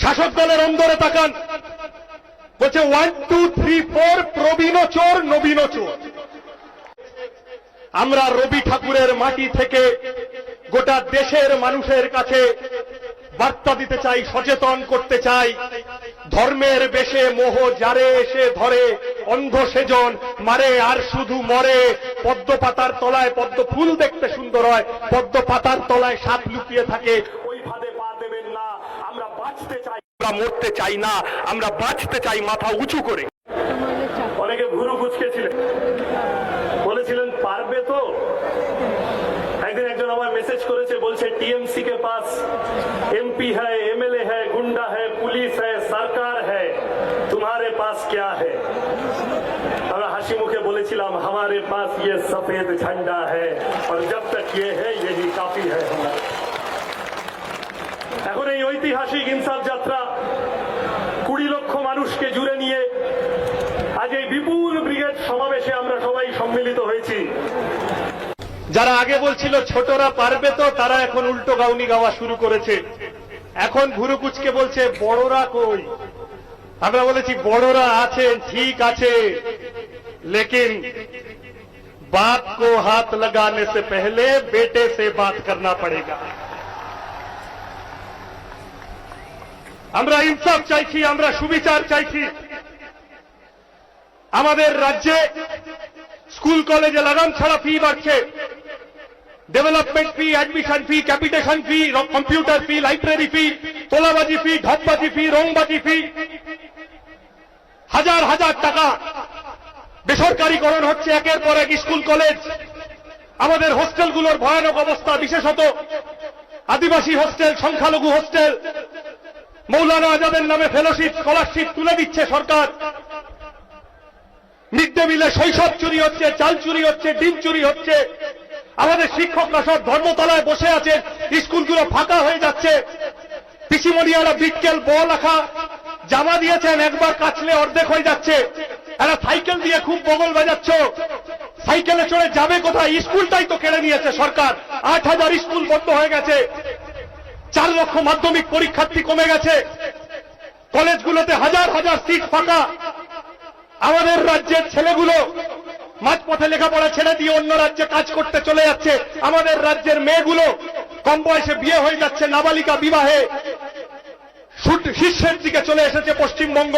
শাসক দলের অন্দরে তাকান, বলছে 1 2 3 4 প্রবীণ চোর নবীন চোর। আমরা রবি ঠাকুরের মাটি থেকে গোটা দেশের মানুষের কাছে বার্তা দিতে চাই, সচেতন করতে চাই। ধর্মের বেশে মোহ যারে এসে ধরে, অন্ধ সেজন মারে আর শুধু মরে। পদ্ম পাতার তলায় পদ্ম ফুল দেখতে সুন্দর হয়, পদ্ম পাতার তলায় সাপ লুকিয়ে থাকে। ওই ফাঁদে পা দেবেন না। আমরা বাঁচতে চাই, আমরা মরতে চাই না, আমরা বাঁচতে চাই মাথা উঁচু করে। অনেকে ভুরু কুচকেছিলেন, বলেছিলেন পারবে তো। একদিন একজন আমার মেসেজ করেছে, বলছে টিএমসি কে পাস এমপি হ্যায়, এমএলএ হ্যায়, গুন্ডা হ্যায়, পুলিশ হ্যায়, সরকার হ্যায়, तुम्हारे पास क्या है? আমরা হাসি মুখে বলেছিলাম हमारे पास ये सफेद झंडा है और जब तक ये है यही काफी है। এখন এই ঐতিহাসিক ইনসাফ যাত্রা 20 লক্ষ মানুষকে জুড়ে নিয়ে আজ এই বিপুল ব্রিগেড সমাবেশে আমরা সবাই সম্মিলিত হয়েছি। যারা আগে বলছিল ছোটরা পারবে তো, তারা এখন উল্টো গাউনি গাওয়া শুরু করেছে। এখন ভুরু কুচকে বলছে বড়রা কই। আমরা বলেছি বড়রা আছেন, ঠিক আছে, लेकिन बाप को हाथ लगाने से पहले बेटे से बात करना पड़ेगा। আমরা ইনসাফ চাইছি, আমরা সুবিচার চাইছি। আমাদের রাজ্যে স্কুল কলেজে লাগাম ছাড়া ফি বাড়ছে। ডেভেলপমেন্ট ফি, অ্যাডমিশন ফি, ক্যাপিটেশন ফি, কম্পিউটার ফি, লাইব্রেরি ফি, তোলাবাজি ফি, ঢপবাজি ফি, রংবাজি ফি, হাজার হাজার টাকা বেসরকারীকরণ হচ্ছে একের পর এক স্কুল কলেজ। আমাদের হোস্টেলগুলোর ভয়ানক অবস্থা, বিশেষত আদিবাসী হোস্টেল, সংখ্যালঘু হোস্টেল। মৌলানা আজাদের নামে ফেলোশিপ, স্কলারশিপ তুলে দিচ্ছে সরকার। মিড ডে মিলে শৈশব চুরি হচ্ছে, চাল চুরি হচ্ছে, ডিম চুরি হচ্ছে। আমাদের শিক্ষকরা সব ধর্মতলায় বসে আছেন, স্কুলগুলো ফাঁকা হয়ে যাচ্ছে। পিসিমনিয়ারা বিটকেল বল রাখা জামা দিয়েছেন, একবার কাচলে অর্ধেক হয়ে যাচ্ছে। এরা সাইকেল দিয়ে খুব বগল বাজাচ্ছ, সাইকেলে চড়ে যাবে কোথায়? স্কুলটাই তো কেড়ে নিয়েছে সরকার। 8000 স্কুল বন্ধ হয়ে গেছে, 4 লক্ষ মাধ্যমিক পরীক্ষার্থী কমে গেছে, কলেজগুলোতে হাজার হাজার সিট ফাঁকা। আমাদের রাজ্যের ছেলেগুলো মাঝপথে লেখাপড়া ছেড়ে দিয়ে অন্য রাজ্যে কাজ করতে চলে যাচ্ছে। আমাদের রাজ্যের মেয়েগুলো কম বয়সে বিয়ে হয়ে যাচ্ছে, নাবালিকা বিবাহে। শীর্ষের দিকে চলে এসেছে পশ্চিমবঙ্গ।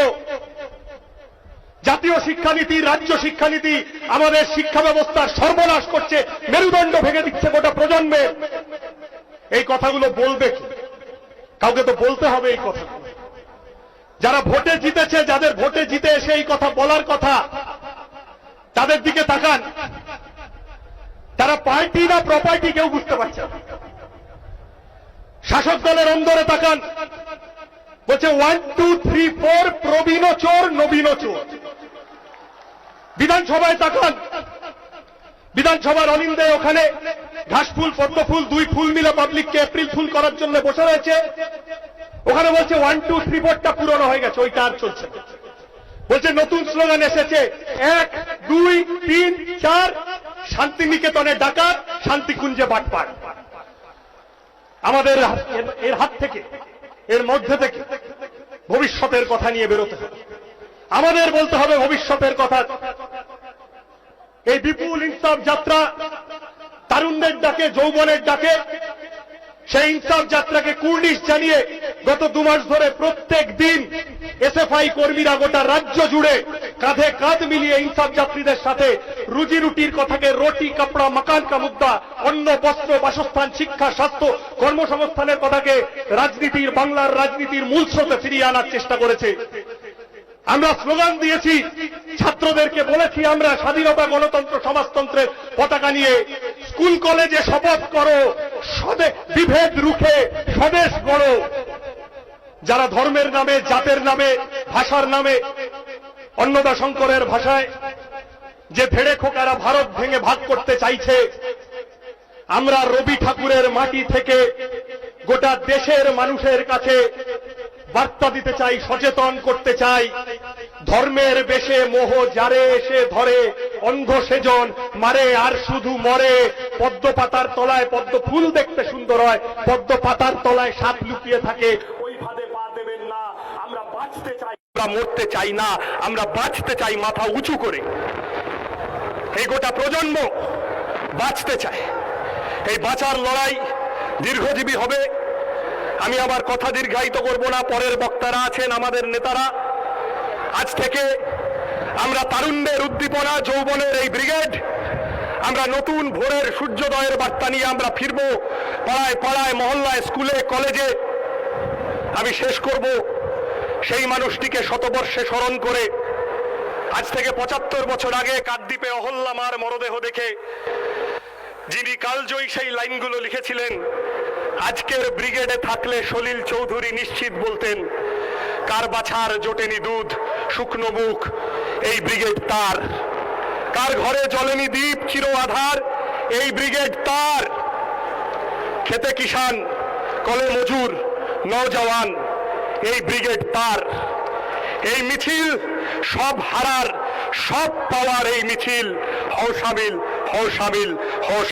জাতীয় শিক্ষানীতি, রাজ্য শিক্ষানীতি আমাদের শিক্ষা ব্যবস্থার সর্বনাশ করছে, মেরুদণ্ড ভেঙে দিচ্ছে গোটা প্রজন্মের। এই কথাগুলো বলবে কি? কাউকে তো বলতে হবে এই কথা। যারা ভোটে জিতেছে, যাদের ভোটে জিতে এসে এই কথা বলার কথা, তাদের দিকে তাকান। তারা পার্টি না প্রপার্টি কেউ বুঝতে পারছে না। শাসক দলের অন্দরে তাকান, বলছে 1 2 3 4 প্রবীণ চোর নবীন চোর। বিধানসভায় তাকান, বিধানসভার অনিন্দে ওখানে ঘাসফুল, পদ্মফুল, 2 ফুল মিলে পাবলিককে এপ্রিল ফুল করার জন্য বসে রয়েছে। ওখানে বলছে 1 2 3 4টা পুরনো হয়ে গেছে, ওইটা আর চলছে না। বলছে নতুন স্লোগান এসেছে, 1 2 3 4 শান্তিনিকেতনে ডাকাত, শান্তিকুঞ্জে বাটপাট। আমাদের এর হাত থেকে, এর মধ্যে থেকে ভবিষ্যতের কথা নিয়ে বেরোতে হবে। আমাদের বলতে হবে ভবিষ্যতের কথা। এই বিপুল ইনসাফ যাত্রা তারুণ্যের ডাকে, যৌবনের ডাকে, সেই ইনসাফ যাত্রাকে কুর্নিশ জানিয়ে গত 2 মাস ধরে প্রত্যেক দিন এসএফআই কর্মীরা গোটা রাজ্য জুড়ে কাঁধে কাঁধ মিলিয়ে ইনসাফ যাত্রীদের সাথে রুজি রুটির কথাকে, রুটি, কাপড়া, মাকান কা মুদ্দা, অন্ন, বস্ত্র, বাসস্থান, শিক্ষা, স্বাস্থ্য, কর্মসংস্থানের কথাকে রাজনীতির, বাংলার রাজনীতির মূল স্রোতে ফিরিয়ে আনার চেষ্টা করেছে। আমরা স্লোগান দিয়েছি, ছাত্রদেরকে বলেছি আমরা স্বাধীনতা, গণতন্ত্র, সমাজতন্ত্রের পতাকা নিয়ে স্কুল কলেজে শপথ করো, বিভেদ রুখে স্বদেশ গড়ো। যারা ধর্মের নামে, জাতের নামে, ভাষার নামে, অন্নদা শঙ্করের ভাষায় যে ভেড়ে খোকারা ভারত ভেঙে ভাগ করতে চাইছে, আমরা রবি ঠাকুরের মাটি থেকে গোটা দেশের মানুষের কাছে বার্তা দিতে চাই, সচেতন করতে চাই। ধর্মের বেশে মোহ যারে এসে ধরে, অন্ধ সেজন মারে আর শুধু মরে। পদ্ম পাতার তলায় পদ্ম ফুল দেখতে সুন্দর হয়, পদ্ম পাতার তলায় সাপ লুকিয়ে থাকে। ওই ফাঁদে পা দেবেন না। আমরা মরতে চাই না, আমরা বাঁচতে চাই মাথা উঁচু করে। এই গোটা প্রজন্ম বাঁচতে চায়। এই বাঁচার লড়াই দীর্ঘজীবী হবে। আমি আমার কথা দীর্ঘায়িত করব না, পরের বক্তারা আছেন, আমাদের নেতারা। আজ থেকে আমরা তারুণ্যের উদ্দীপনা, যৌবনের এই ব্রিগেড, আমরা নতুন ভোরের সূর্যোদয়ের বার্তা নিয়ে আমরা ফিরব পাড়ায় পাড়ায়, মহল্লায়, স্কুলে, কলেজে। আমি শেষ করব সেই মানুষটিকে শতবর্ষে স্মরণ করে। আজ থেকে 75 বছর আগে কাকদ্বীপে অহল্যামার মরদেহ দেখে যিনি কালজয়ী সেই লাইনগুলো লিখেছিলেন, আজকের ব্রিগেডে থাকলে সলিল চৌধুরী নিশ্চিত বলতেন, কার বাছার জোটেনি দুধ শুকনো মুখ, এই ব্রিগেড তার। কার ঘরে জ্বলেনি দ্বীপ চির আধার, এই ব্রিগেড তার। খেতে কিষান, কলে মজুর, নওজওয়ান, এই ব্রিগেড তার। এই মিছিল সব হারার, সব পাওয়ার এই মিছিল। হও শামিল, হও শামিল, হও।